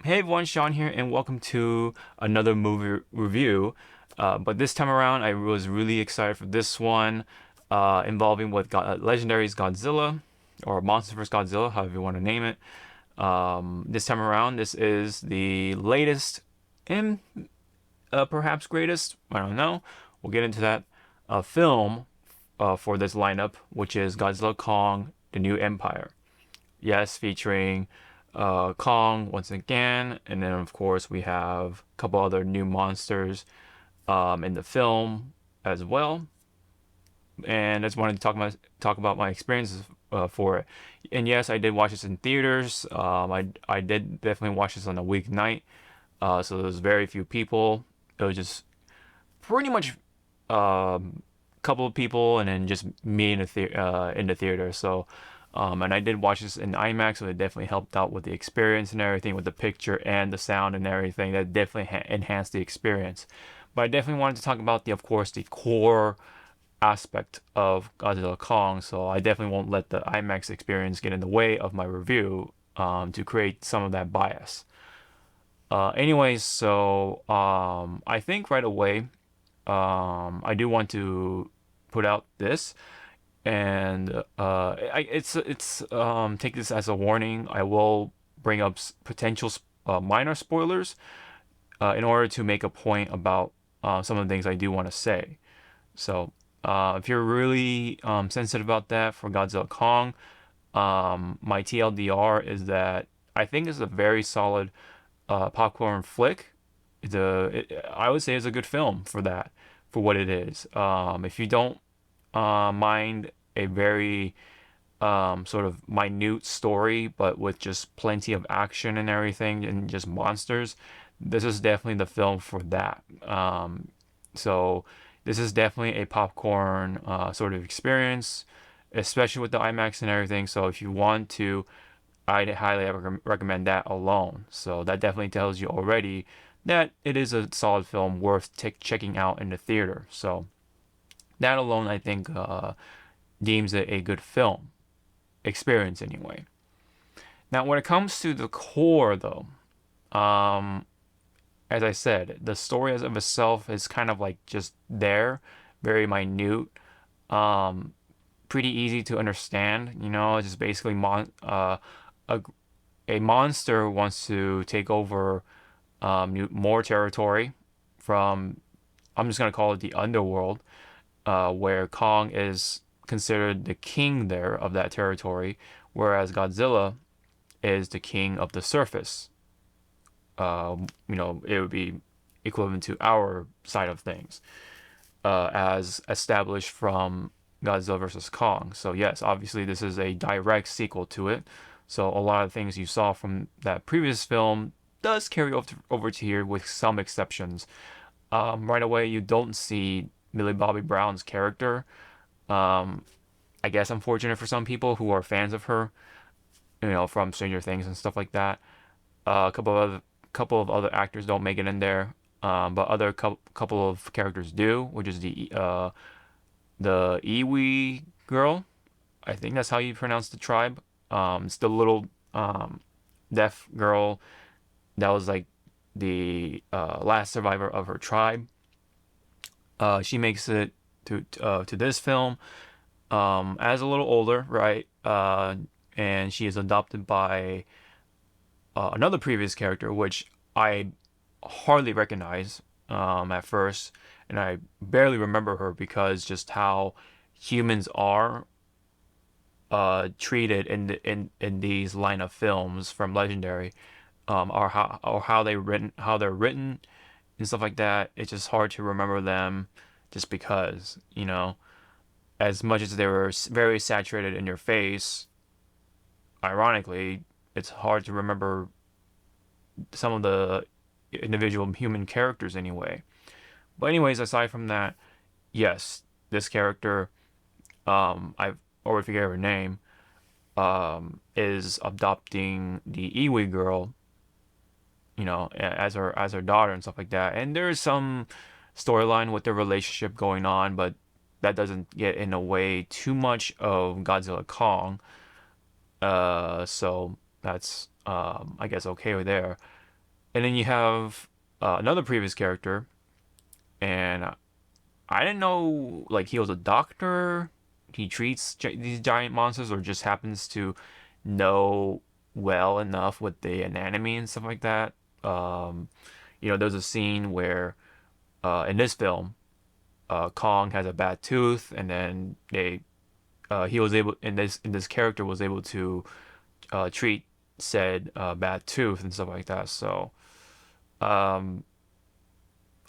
Hey everyone, Sean here, and welcome to another movie review. But this time around, I was really excited for this one, involving Legendary's Godzilla, or Monster vs. Godzilla, however you want to name it. This time around, this is the latest and perhaps greatest, I don't know. We'll get into that film for this lineup, which is Godzilla Kong: The New Empire. Yes, featuring Kong once again, and then of course we have a couple other new monsters in the film as well. And I just wanted to talk about my experiences for it. And yes, I did watch this in theaters. I did definitely watch this on a weeknight, so there was very few people. It was just pretty much a couple of people, and then just me in the theater. So, and I did watch this in IMAX, so it definitely helped out with the experience and everything, with the picture and the sound and everything. That definitely enhanced the experience. But I definitely wanted to talk about of course, the core aspect of Godzilla Kong. So I definitely won't let the IMAX experience get in the way of my review, to create some of that bias. Anyways, so I think right away, I do want to put out this, and take this as a warning. I will bring up potential minor spoilers in order to make a point about some of the things I do want to say. So if you're really sensitive about that for Godzilla Kong, my TLDR is that I think it's a very solid popcorn flick. I would say it's a good film for that, for what it is. If you don't mind a very sort of minute story, but with just plenty of action and everything and just monsters, this is definitely the film for that. So this is definitely a popcorn sort of experience, especially with the IMAX and everything. So if you want to, I'd highly recommend that alone. So that definitely tells you already that it is a solid film worth checking out in the theater. So that alone, I think, deems it a good film experience anyway. Now, when it comes to the core, though, um, as I said, the story as of itself is kind of like just there, very minute, um, pretty easy to understand. It's just basically a a monster wants to take over more territory from, I'm just gonna call it the underworld, where Kong is considered the king there of that territory, whereas Godzilla is the king of the surface. It would be equivalent to our side of things, as established from Godzilla versus Kong. So yes, obviously this is a direct sequel to it. So a lot of things you saw from that previous film does carry over to here, with some exceptions. Right away, you don't see Millie Bobby Brown's character. Um, I guess unfortunate for some people who are fans of her, from Stranger Things and stuff like that. A couple of other actors don't make it in there, but other couple of characters do, which is the Iwi girl. I think that's how you pronounce the tribe. It's the little deaf girl that was like the last survivor of her tribe. She makes it to this film as a little older, right? And she is adopted by another previous character, which I hardly recognize at first, and I barely remember her because just how humans are treated in these line of films from Legendary, or how they're written and stuff like that. It's just hard to remember them, just because, as much as they were very saturated in your face, ironically, it's hard to remember some of the individual human characters anyway. But anyways, aside from that, yes, this character, I've already forget her name, is adopting the Iwi girl, as her daughter and stuff like that. And there is some storyline with their relationship going on, but that doesn't get in the way too much of Godzilla Kong. So that's I guess okay there. And then you have another previous character, and I didn't know like he was a doctor. He treats these giant monsters, or just happens to know well enough with the anatomy and stuff like that. Um, there's a scene where in this film, Kong has a bad tooth, and then he was able in this character was able to treat said bad tooth and stuff like that. So um,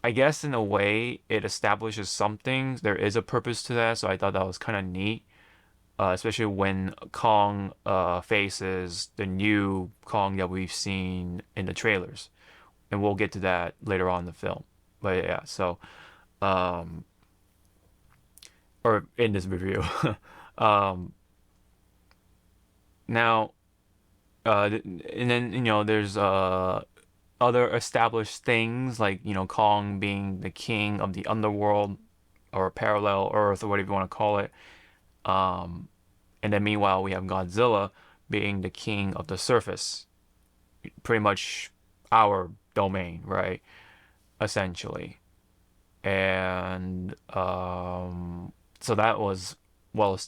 I guess in a way it establishes something. There is a purpose to that, so I thought that was kind of neat. Especially when Kong faces the new Kong that we've seen in the trailers, and we'll get to that later on in the film. But yeah, so um, or in this review. um, now, and then there's other established things like Kong being the king of the underworld or parallel Earth or whatever you want to call it. Um, and then meanwhile we have Godzilla being the king of the surface, pretty much our domain, right? Essentially. And so well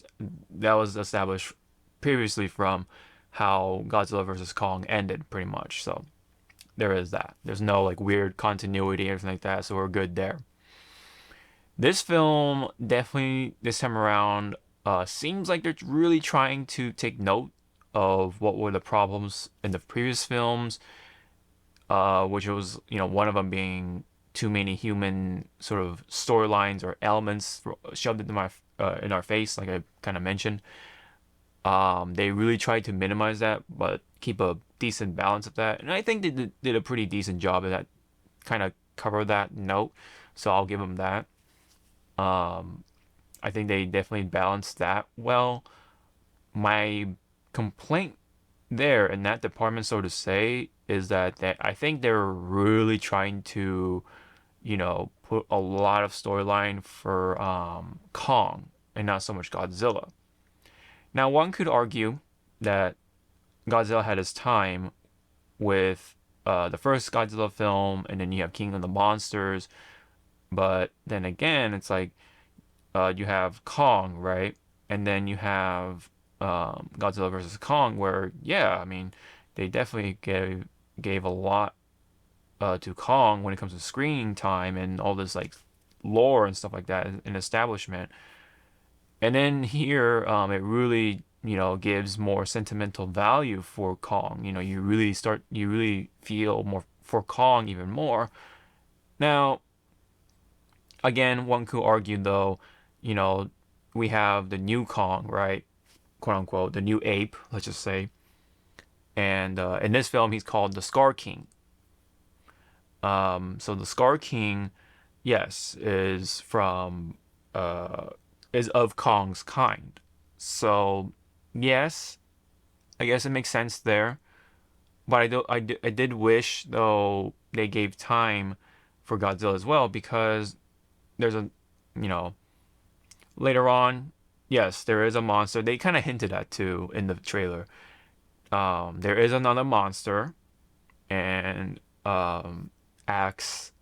that was established previously from how Godzilla versus Kong ended, pretty much. So there is that. There's no like weird continuity or anything like that, so we're good there. This film definitely this time around seems like they're really trying to take note of what were the problems in the previous films, which was one of them being too many human sort of storylines or elements shoved into my in our face, like I kind of mentioned. They really tried to minimize that, but keep a decent balance of that, and I think they did a pretty decent job of that, kind of cover that note. So I'll give them that. Um, I think they definitely balanced that well. My complaint there in that department, so to say, is that I think they're really trying to, put a lot of storyline for Kong and not so much Godzilla. Now, one could argue that Godzilla had his time with the first Godzilla film, and then you have King of the Monsters. But then again, it's like you have Kong, right? And then you have Godzilla versus Kong, where yeah, I mean, they definitely gave a lot to Kong when it comes to screen time and all this like lore and stuff like that and establishment. And then here, it really gives more sentimental value for Kong. You really feel more for Kong even more. Now, again, one could argue though, you know, we have the new Kong, right? Quote unquote, the new ape, let's just say. And in this film, he's called the Scar King. So the Scar King, yes, uh, is of Kong's kind. So yes, I guess it makes sense there. But I did wish though they gave time for Godzilla as well, because there's a you know later on, yes, there is a monster. They kind of hinted at too in the trailer. There is another monster, and acts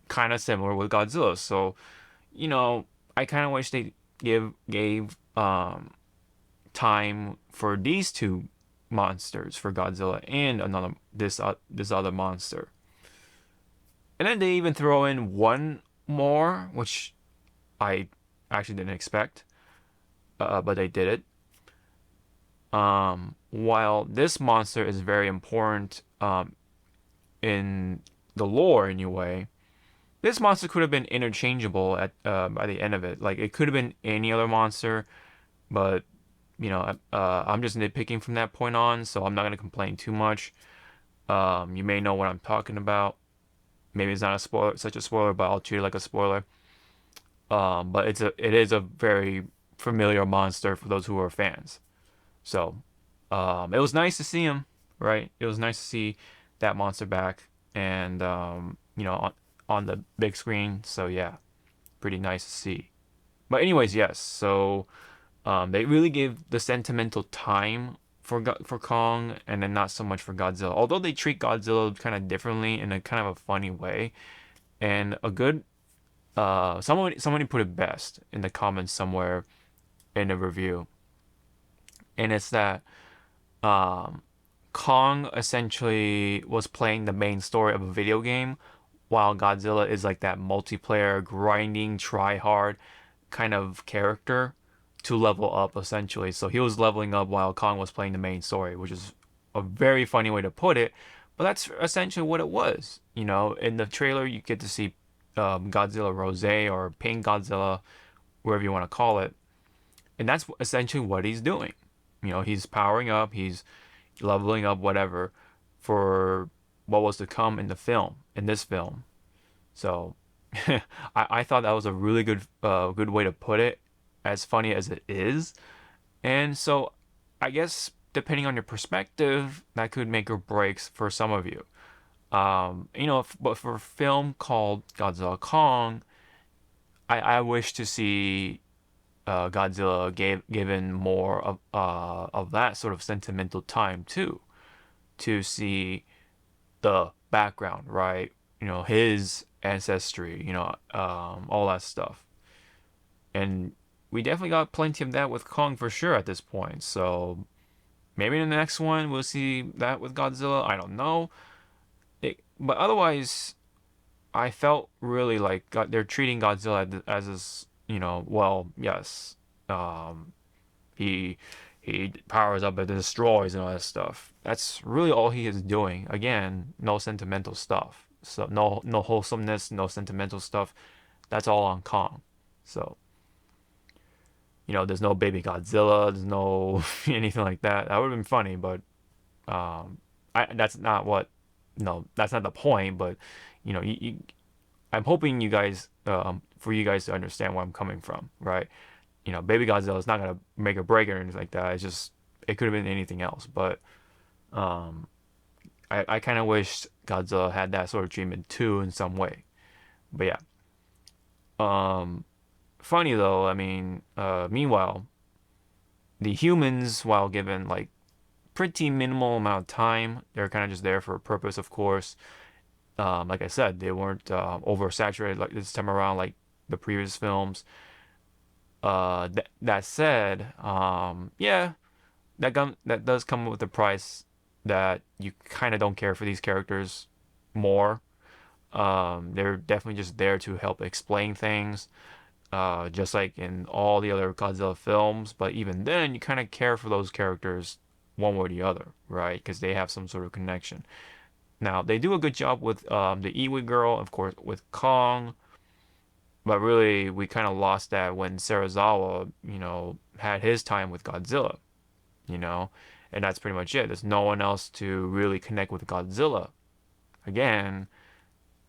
kind of similar with Godzilla. So, I kind of wish they gave time for these two monsters, for Godzilla and this other monster. And then they even throw in one more, which I actually didn't expect, but they did it. While this monster is very important in the lore anyway, this monster could have been interchangeable at by the end of it. Like it could have been any other monster, but I'm just nitpicking from that point on, so I'm not gonna complain too much. You may know what I'm talking about. Maybe it's not a spoiler, such a spoiler, but I'll treat it like a spoiler. But it is a very familiar monster for those who are fans. So, it was nice to see him, right? It was nice to see that monster back, and on the big screen. So yeah, pretty nice to see. But anyways, yes. So they really gave the sentimental time for Kong, and then not so much for Godzilla. Although they treat Godzilla kind of differently in a kind of a funny way, and a good somebody put it best in the comments somewhere in a review, and it's that um, Kong essentially was playing the main story of a video game, while Godzilla is like that multiplayer, grinding, try hard kind of character to level up essentially. So he was leveling up while Kong was playing the main story, which is a very funny way to put it. But that's essentially what it was. You know, in the trailer, you get to see Godzilla Rose or Pink Godzilla, wherever you want to call it. And that's essentially what he's doing. You know, he's powering up, he's leveling up, whatever, for what was to come in the film, in this film. So I thought that was a really good way to put it, as funny as it is. And so I guess depending on your perspective, that could make or breaks for some of you. You know, but for a film called Godzilla Kong, I wish to see Godzilla given more of that sort of sentimental time too, to see the background, right? You know, his ancestry, you know, all that stuff. And we definitely got plenty of that with Kong for sure at this point. So maybe in the next one we'll see that with Godzilla. I don't know. But otherwise, I felt really like they're treating Godzilla as this, you know, well, yes, um, he he powers up and destroys and all that stuff. That's really all he is doing. Again, no sentimental stuff. So no wholesomeness, no sentimental stuff. That's all on Kong. So, you know, there's no baby Godzilla, there's no anything like that. That would have been funny, but that's not what no, that's not the point, but you know, I'm hoping you guys for you guys to understand where I'm coming from, right? You know, Baby Godzilla is not gonna make a break or anything like that. It's just it could have been anything else, but um, I kind of wish Godzilla had that sort of treatment too in some way. But yeah, um, funny though. I mean, meanwhile, the humans, while given like pretty minimal amount of time, they're kind of just there for a purpose, of course. Like I said, they weren't oversaturated like this time around, like the previous films. That said, yeah, that does come with the price that you kind of don't care for these characters more. They're definitely just there to help explain things, just like in all the other Godzilla films. But even then, you kind of care for those characters one way or the other, right? Because they have some sort of connection. Now, they do a good job with the Iwi girl, of course, with Kong, but really, we kind of lost that when Serizawa, you know, had his time with Godzilla, you know, and that's pretty much it. There's no one else to really connect with Godzilla. Again,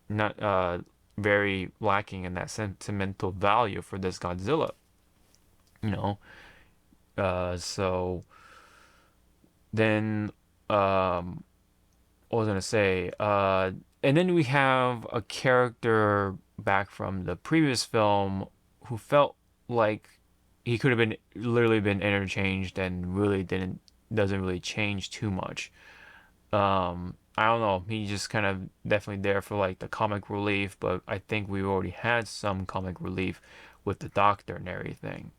not very lacking in that sentimental value for this Godzilla, you know. So then, what was I gonna say? And then we have a character back from the previous film who felt like he could have been literally been interchanged and really doesn't really change too much. I don't know. He just kind of definitely there for like the comic relief, but I think we already had some comic relief with the Doctor and everything.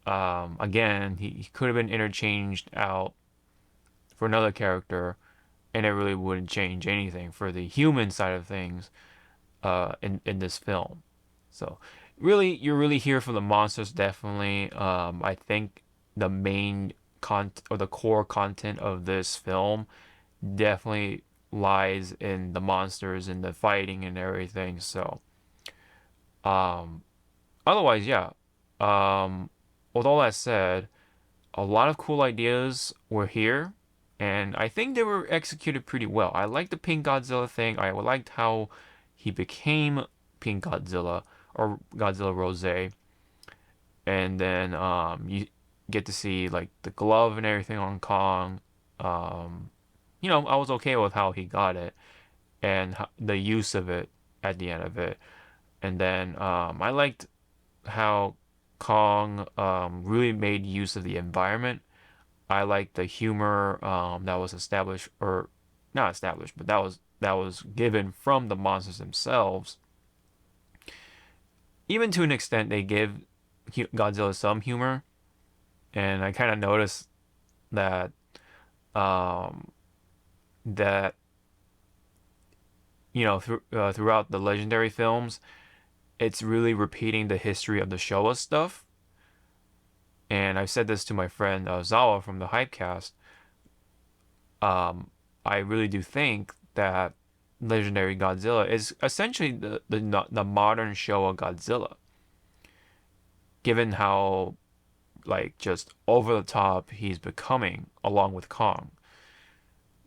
Again, he could have been interchanged out for another character, and it really wouldn't change anything for the human side of things in this film. So really, you're really here for the monsters, definitely. I think the main content or the core content of this film definitely lies in the monsters and the fighting and everything. So um, otherwise, yeah. Um, with all that said, a lot of cool ideas were here, and I think they were executed pretty well. I liked the Pink Godzilla thing. I liked how he became Pink Godzilla or Godzilla Rose, and then you get to see like the glove and everything on Kong. Um, you know, I was okay with how he got it and the use of it at the end of it. And then I liked how Kong really made use of the environment I like the humor that was established, or not established, but that was given from the monsters themselves. Even to an extent, they give Godzilla some humor, and I kind of noticed that um, that throughout the legendary films, it's really repeating the history of the Showa stuff. And I said this to my friend Zawa from the Hypecast. Um, I really do think that legendary Godzilla is essentially the modern Showa Godzilla, given how like just over the top he's becoming along with Kong.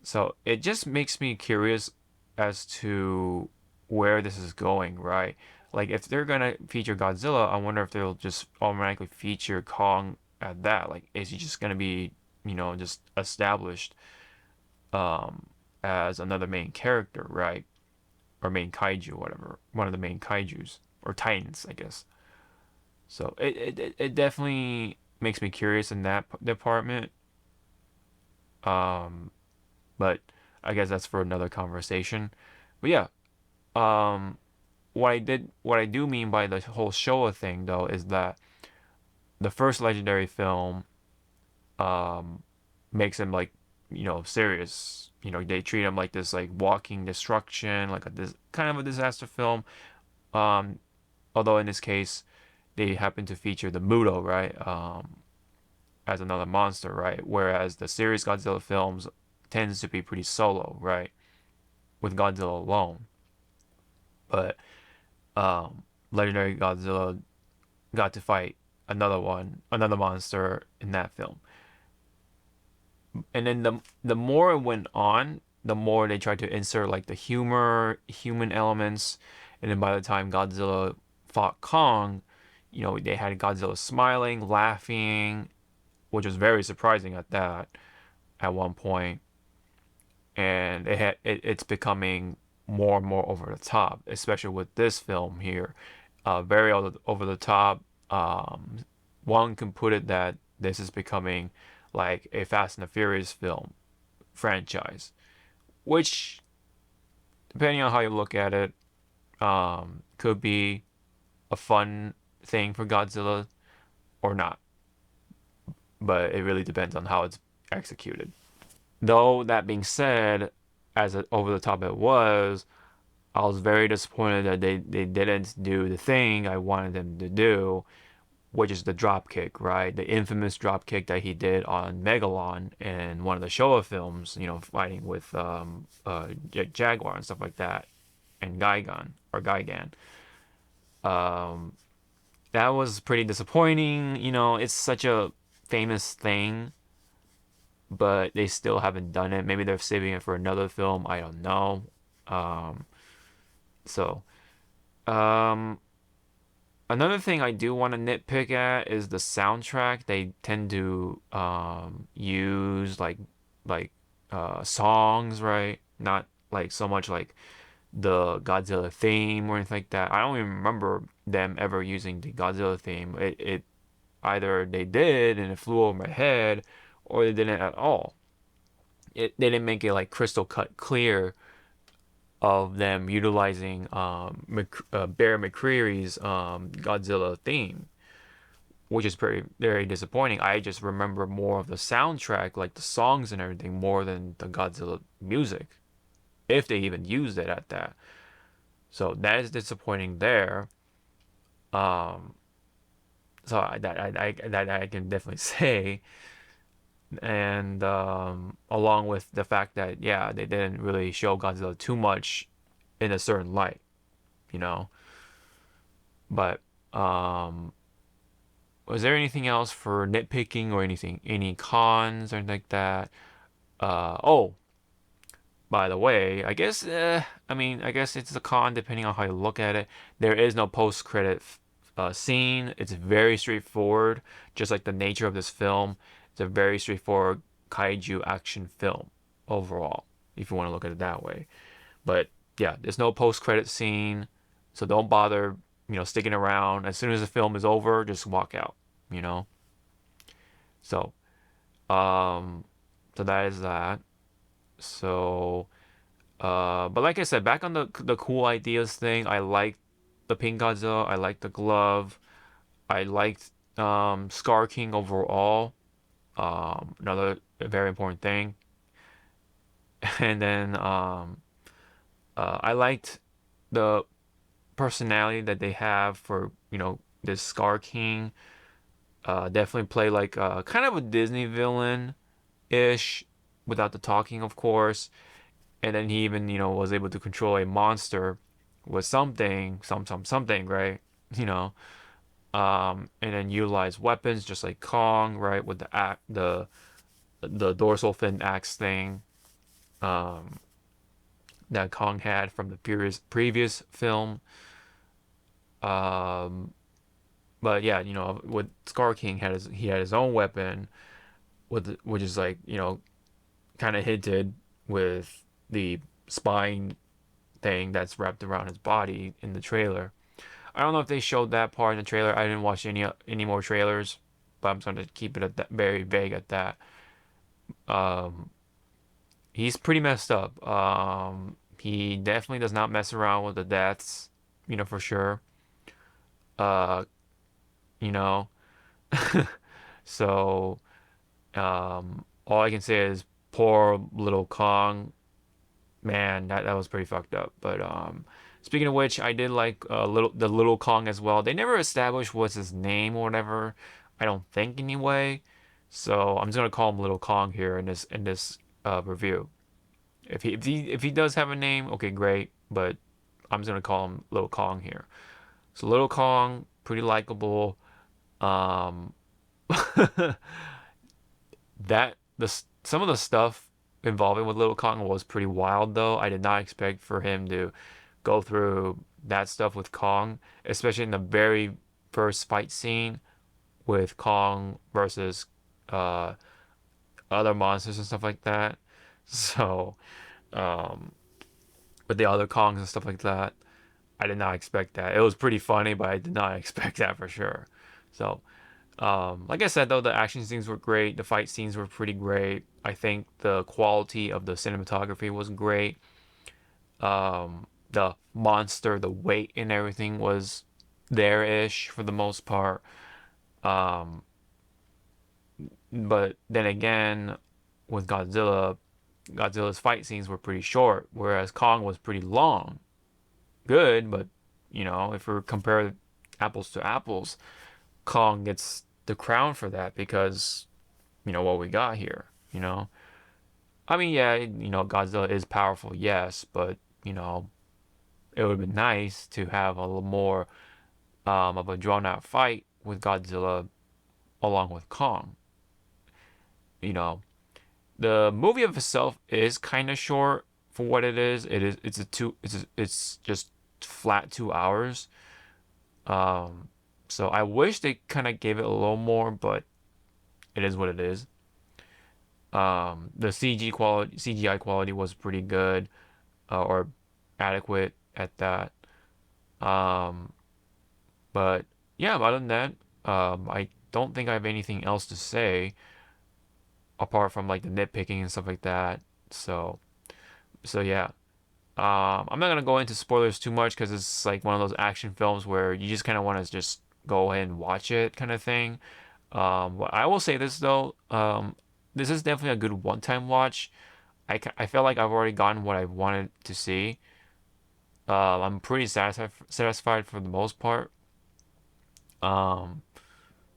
So it just makes me curious as to where this is going, right? Like if they're gonna feature Godzilla, I wonder if they'll just automatically feature Kong at that. Like, is he just gonna be, just established um as another main character, right? Or main kaiju, whatever. One of the main kaijus. Or titans, I guess. So it definitely makes me curious in that department. Um, but I guess that's for another conversation. But yeah, um, what I do mean by the whole Showa thing though is that the first legendary film um makes him like serious. They treat him like this like walking destruction, like this kind of a disaster film. Um, Although in this case they happen to feature the Muto, right? As another monster, right? Whereas the series Godzilla films tends to be pretty solo, right? With Godzilla alone. But Legendary Godzilla got to fight another monster in that film. And then the more it went on, the more they tried to insert like the humor, human elements, and then by the time Godzilla fought Kong, they had Godzilla smiling, laughing, which was very surprising at that at one point, and it's becoming more and more over the top, especially with this film here, very over the top. One can put it that this is becoming like a Fast and the Furious film franchise, which, depending on how you look at it, could be a fun thing for Godzilla or not. But it really depends on how it's executed. Though that being said, as over the top it was, I was very disappointed that they didn't do the thing I wanted them to do, which is the drop kick, right? The infamous drop kick that he did on Megalon in one of the Showa films, fighting with Jaguar and stuff like that, and Gigan. Um, that was pretty disappointing. It's such a famous thing, but they still haven't done it. Maybe they're saving it for another film. I don't know. Um, so, um, Another thing I do want to nitpick at is the soundtrack. They tend to use songs, right? Not like so much like the Godzilla theme or anything like that. I don't even remember them ever using the Godzilla theme. It either they did and it flew over my head, or they didn't at all. They didn't make it like crystal cut clear of them utilizing Bear McCreary's Godzilla theme, which is very disappointing. I just remember more of the soundtrack, like the songs and everything, more than the Godzilla music, if they even used it at that. So that is disappointing there. Um, that I can definitely say, and along with the fact that yeah, they didn't really show Godzilla too much in a certain light, you know. But um, was there anything else for nitpicking or anything, any cons or anything like that? Oh, by the way, I guess it's a con depending on how you look at it. There is no post-credit scene. It's very straightforward, just like the nature of this film. It's a very straightforward kaiju action film overall, if you want to look at it that way. But yeah, there's no post-credit scene, so don't bother, sticking around. As soon as the film is over, just walk out, you know. So Um, so that is that. So, but like I said, back on the cool ideas thing, I liked the Pink Godzilla. I liked the glove. I liked Scar King overall. Another very important thing. And then I liked the personality that they have for this Scar King. Definitely play like kind of a Disney villain ish, without the talking, of course. And then he even was able to control a monster with something, right? You know, and then utilize weapons just like Kong, right, with the dorsal fin axe thing um, that Kong had from the previous film. Um, but yeah, with Scar King he had his own weapon which is like kind of hinted with the spine thing that's wrapped around his body in the trailer. I don't know if they showed that part in the trailer. I didn't watch any more trailers, but I'm just going to keep it at that, very vague at that. Um, he's pretty messed up. He definitely does not mess around with the deaths, for sure. Uh, you know, so all I can say is poor little Kong. Man, that was pretty fucked up. But speaking of which, I did like the little Kong as well. They never established what's his name or whatever. I don't think anyway. So I'm just gonna call him Little Kong here in this review. If he does have a name, okay, great. But I'm just gonna call him Little Kong here. So Little Kong, pretty likable. Um, that the some of the stuff involving with Little Kong was pretty wild though. I did not expect for him to go through that stuff with Kong, especially in the very first fight scene with Kong versus uh other monsters and stuff like that. So, um with the other Kongs and stuff like that, I did not expect that. It was pretty funny, but I did not expect that for sure. So, like I said, though, the action scenes were great. The fight scenes were pretty great. I think the quality of the cinematography was great. The monster, the weight and everything was there-ish for the most part. Um, but then again, with Godzilla's fight scenes were pretty short, whereas Kong was pretty long. Good, but if we compare apples to apples, Kong gets the crown for that because what we got here. I mean, yeah, Godzilla is powerful, yes, but it would have been nice to have a little more of a drawn out fight with Godzilla along with Kong. You know, the movie of itself is kind of short for what it is. It's just flat 2 hours. Um, so I wish they kind of gave it a little more, but it is what it is. The CGI quality was pretty good, or adequate at that. Um, but yeah, other than that, I don't think I have anything else to say apart from like the nitpicking and stuff like that. So, so yeah. I'm not gonna go into spoilers too much because it's like one of those action films where you just kind of want to just go ahead and watch it kind of thing. I will say this though, this is definitely a good one-time watch. I feel like I've already gotten what I wanted to see. I'm pretty satisfied for the most part. Um,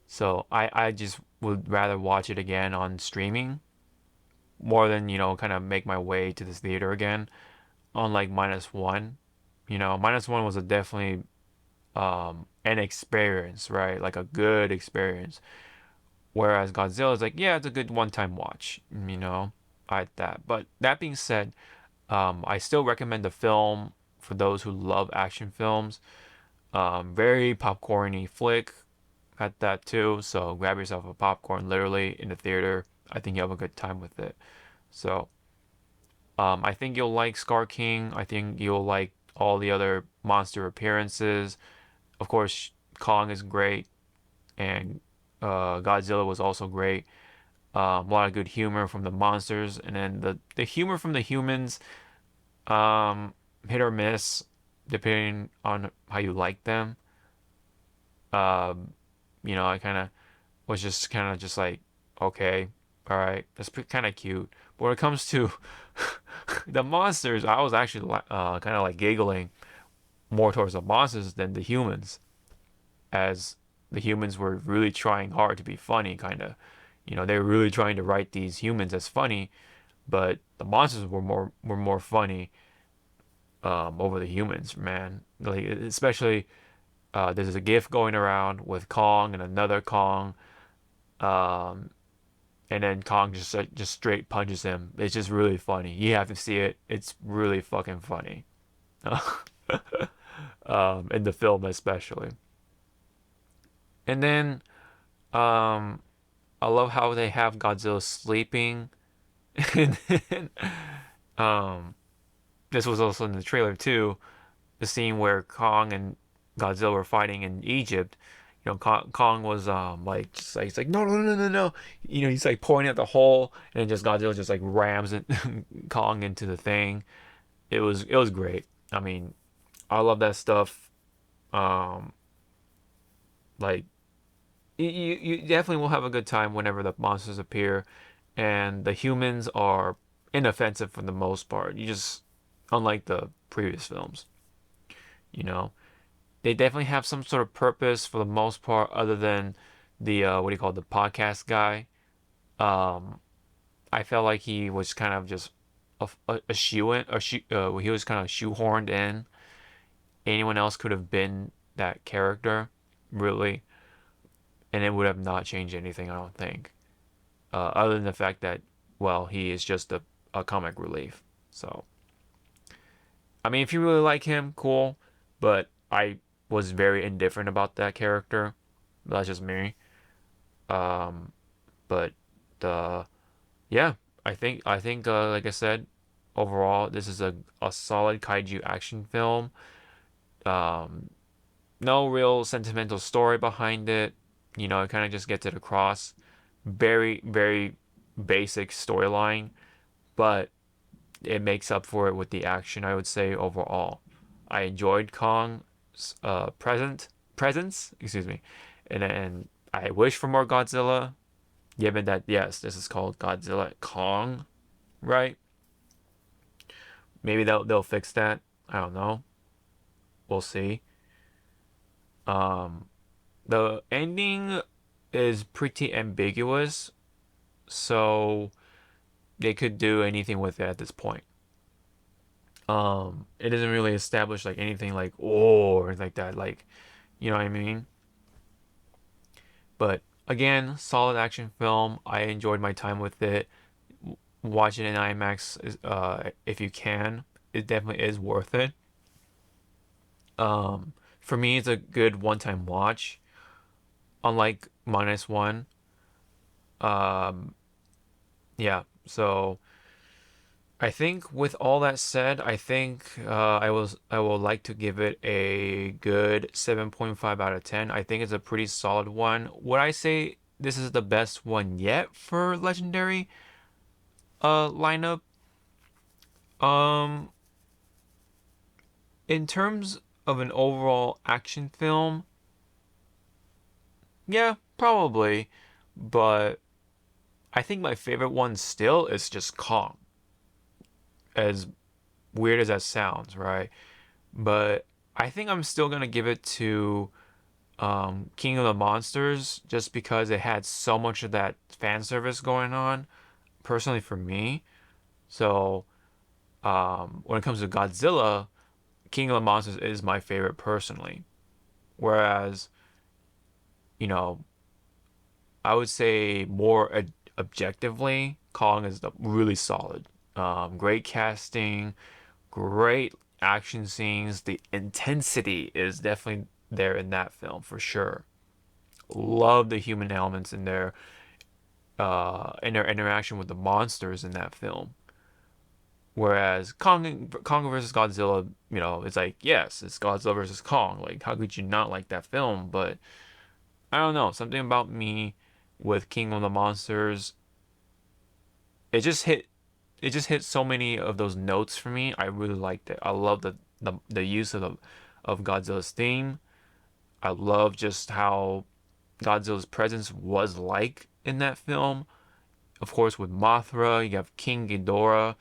so I just would rather watch it again on streaming more than kind of make my way to this theater again. Unlike minus one, minus one was a definitely an experience, right? Like a good experience. Whereas Godzilla is like, yeah, it's a good one-time watch, I that. But that being said, I still recommend the film for those who love action films. Very popcorny flick at that too. So grab yourself a popcorn literally in the theater. I think you'll have a good time with it. So I think you'll like Scar King. I think you'll like all the other monster appearances. Of course, Kong is great, and Godzilla was also great. A lot of good humor from the monsters, and then the humor from the humans, um, hit or miss, depending on how you like them. Um, I kind of was just kind of just like, okay, all right, that's kind of cute. But when it comes to the monsters, I was actually kind of like giggling more towards the monsters than the humans, as the humans were really trying hard to be funny, kind of. They were really trying to write these humans as funny, but the monsters were more funny over the humans, man. Like especially there's a GIF going around with Kong and another Kong, um, and then Kong just straight punches him. It's just really funny. You have to see it. It's really fucking funny. In the film especially. And then um, I love how they have Godzilla sleeping. And then, um, this was also in the trailer too. The scene where Kong and Godzilla were fighting in Egypt. Kong was like just like he's like no no no no no. He's like pointing at the hole, and just Godzilla just like rams it Kong into the thing. It was great. I mean, I love that stuff. Um, like you definitely will have a good time whenever the monsters appear, and the humans are inoffensive for the most part. Unlike the previous films, you know, they definitely have some sort of purpose for the most part, other than the what do you call it, the podcast guy. Um, I felt like he was kind of just a shoe in, he was kind of shoehorned in. Anyone else could have been that character, really, and it would have not changed anything, I don't think. Other than the fact that, well, he is just a comic relief. So, I mean, if you really like him, cool. But I was very indifferent about that character. That's just me. Um, but uh, yeah, I think like I said, overall, this is a solid kaiju action film. Um, no real sentimental story behind it. It kind of just gets it across. Very, very basic storyline, but it makes up for it with the action, I would say, overall. I enjoyed Kong's presence, excuse me, and I wish for more Godzilla, given that yes, this is called Godzilla Kong, right? Maybe they'll fix that. I don't know. We'll see. Um, the ending is pretty ambiguous, so they could do anything with it at this point. It doesn't really establish like anything like or like that, like you know what I mean. But again, solid action film. I enjoyed my time with it. Watch it in IMAX if you can. It definitely is worth it. For me, it's a good one-time watch. Unlike minus one. Um, yeah. So I think with all that said, I think I will like to give it a good 7.5 out of 10. I think it's a pretty solid one. Would I say this is the best one yet for Legendary lineup? Um, in terms of an overall action film, yeah, probably. But I think my favorite one still is just Kong. As weird as that sounds, right? But I think I'm still gonna give it to King of the Monsters just because it had so much of that fan service going on, personally for me. So when it comes to Godzilla, King of the Monsters is my favorite personally. Whereas, you know, I would say more objectively, Kong is really solid. Great casting, great action scenes. The intensity is definitely there in that film for sure. Love the human elements in their interaction with the monsters in that film. Whereas Kong versus Godzilla, it's like yes, it's Godzilla versus Kong. Like how could you not like that film? But I don't know, something about me with King of the Monsters. it just hit it just hit so many of those notes for me. I really liked it. I love the use of Godzilla's theme. I love just how Godzilla's presence was like in that film. Of course, with Mothra, you have King Ghidorah,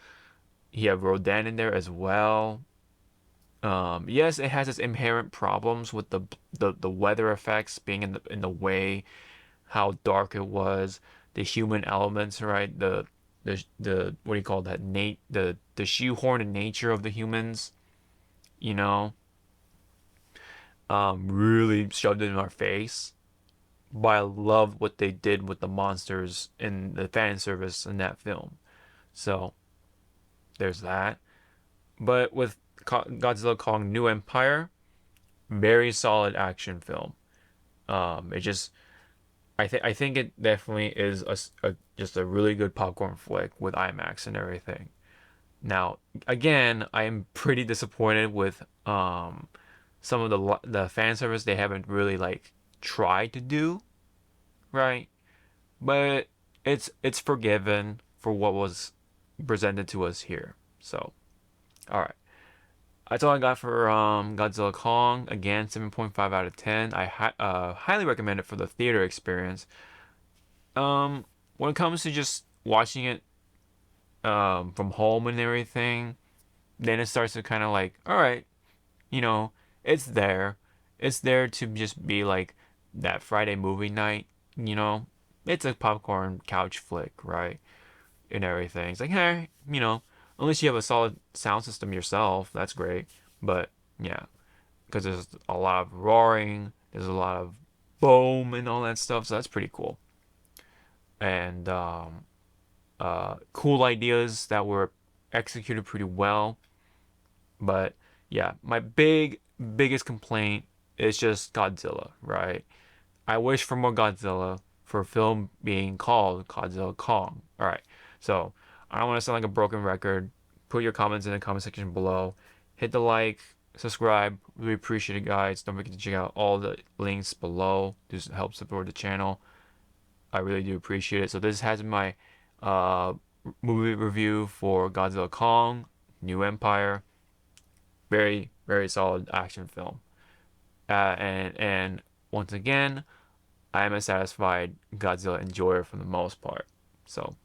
you have Rodan in there as well. Yes, it has its inherent problems with the weather effects being in the way, how dark it was, the human elements, right? The what do you call that? The shoehorned nature of the humans, you know, really shoved it in our face. But I love what they did with the monsters in the fan service in that film. So there's that. But with Godzilla Kong New Empire, very solid action film. It just I think it definitely is just a really good popcorn flick with IMAX and everything. Now, again, I am pretty disappointed with some of the fan service they haven't really like tried to do, right? But it's forgiven for what was presented to us here. So, all right. That's all I got for Godzilla Kong. Again, 7.5 out of 10. I highly recommend it for the theater experience. When it comes to just watching it from home and everything, then it starts to kind of like, all right, you know, it's there. It's there to just be like that Friday movie night, you know. It's a popcorn couch flick, right? And everything. It's like, hey, unless you have a solid sound system yourself, that's great. But yeah, because there's a lot of roaring, there's a lot of boom and all that stuff, so that's pretty cool. And cool ideas that were executed pretty well. But yeah, my biggest complaint is just Godzilla, right? I wish for more Godzilla for a film being called Godzilla Kong. All right, so I don't want to sound like a broken record. Put your comments in the comment section below. Hit the like, subscribe. We appreciate it, guys. Don't forget to check out all the links below. This helps support the channel. I really do appreciate it. So this has been my uh, movie review for Godzilla Kong, New Empire. Very, very solid action film. And once again, I am a satisfied Godzilla enjoyer for the most part. So,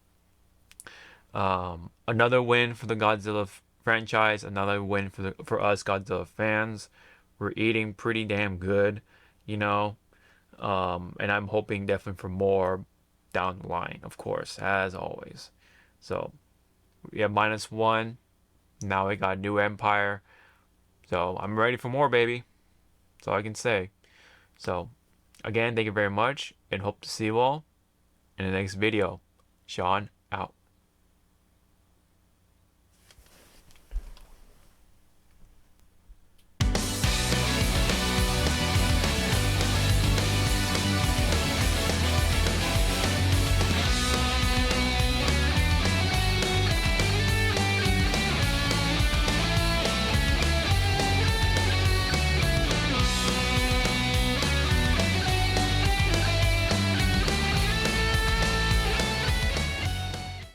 another win for the Godzilla franchise. Another win for us Godzilla fans. We're eating pretty damn good, you know. And I'm hoping definitely for more down the line, of course, as always. So we have -1. Now we got New Empire. So I'm ready for more, baby. That's all I can say. So again, thank you very much and hope to see you all in the next video. Sean